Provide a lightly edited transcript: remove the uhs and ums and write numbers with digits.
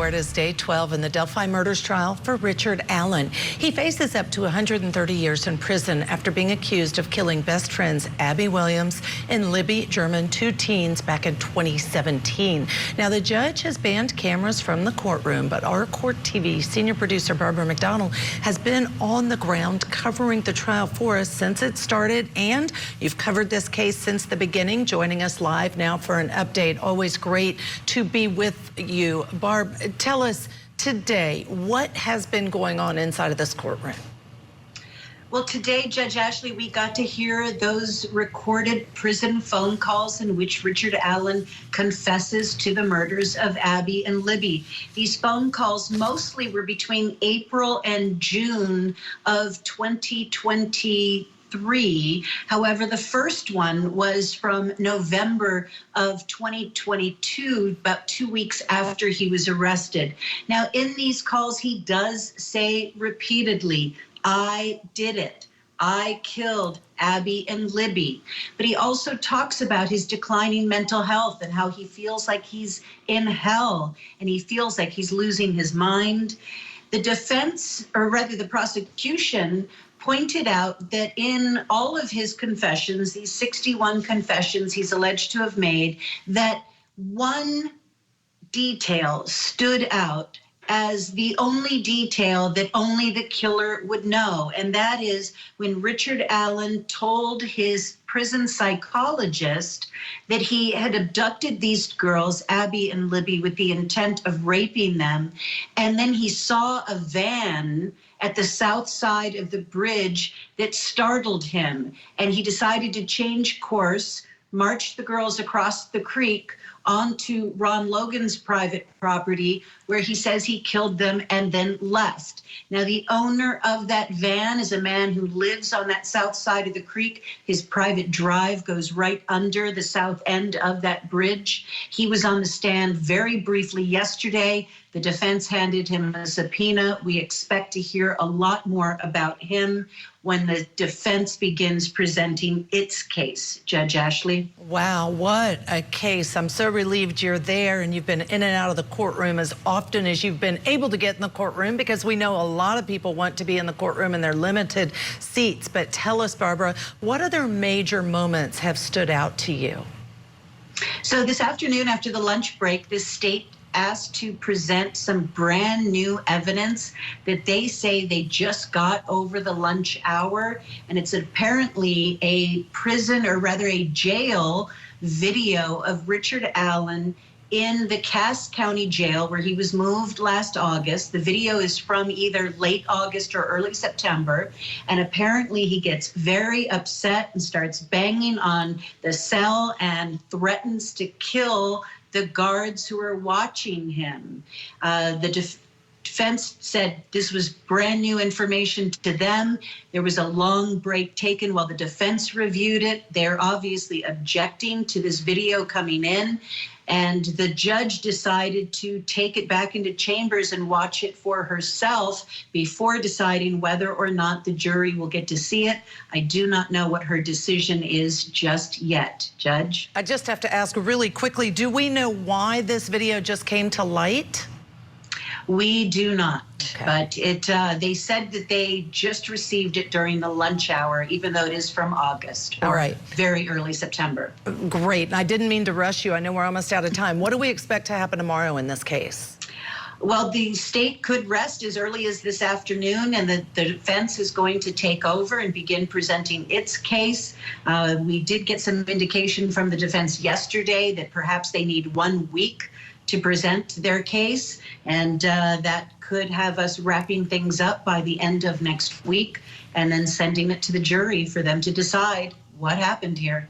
where it is day 12 in the Delphi murders trial for Richard Allen. He faces up to 130 years in prison after being accused of killing best friends Abby Williams and Libby German, two teens, back in 2017. Now, the judge has banned cameras from the courtroom, but our Court TV senior producer Barbara McDonald has been on the ground covering the trial for us since it started, and you've covered this case since the beginning, joining us live now for an update. Always great to be with you. Barb, tell us today, what has been going on inside of this courtroom? Well, today, Judge Ashley, we got to hear those recorded prison phone calls in which Richard Allen confesses to the murders of Abby and Libby. These phone calls mostly were between April and June of 2023. However, the first one was from November of 2022, about 2 weeks after he was arrested. Now, in these calls, he does say repeatedly, "I did it. I killed Abby and Libby." But he also talks about his declining mental health and how he feels like he's in hell and he feels like he's losing his mind. The defense, or rather the prosecution, pointed out that in all of his confessions, these 61 confessions he's alleged to have made, that one detail stood out as the only detail that only the killer would know. And that is when Richard Allen told his prison psychologist that he had abducted these girls, Abby and Libby, with the intent of raping them. And then he saw a van at the south side of the bridge that startled him. And he decided to change course, march the girls across the creek onto Ron Logan's private property, where he says he killed them and then left. Now, the owner of that van is a man who lives on that south side of the creek. His private drive goes right under the south end of that bridge. He was on the stand very briefly yesterday. The defense handed him a subpoena. We expect to hear a lot more about him when the defense begins presenting its case. Judge Ashley. Wow, what a case. I'm so relieved you're there and you've been in and out of the courtroom as often as you've been able to get in the courtroom, because we know a lot of people want to be in the courtroom and they're limited seats. But tell us, Barbara, what other major moments have stood out to you? So this afternoon, after the lunch break, the state asked to present some brand new evidence that they say they just got over the lunch hour. And it's apparently a prison, or rather a jail, video of Richard Allen in the Cass County Jail, where he was moved last August. The video is from either late August or early September. And apparently he gets very upset and starts banging on the cell and threatens to kill the guards who are watching him. The defense said this was brand new information to them. There was a long break taken while the defense reviewed it. They're obviously objecting to this video coming in. And the judge decided to take it back into chambers and watch it for herself before deciding whether or not the jury will get to see it. I do not know what her decision is just yet. Judge? I just have to ask really quickly, do we know why this video just came to light? We do not, okay. But they said that they just received it during the lunch hour, even though it is from August, or all right, very early September. Great. I didn't mean to rush you. I know we're almost out of time. What do we expect to happen tomorrow in this case? Well, the state could rest as early as this afternoon, and the defense is going to take over and begin presenting its case. We did get some indication from the defense yesterday that perhaps they need 1 week to present their case, and that could have us wrapping things up by the end of next week and then sending it to the jury for them to decide what happened here.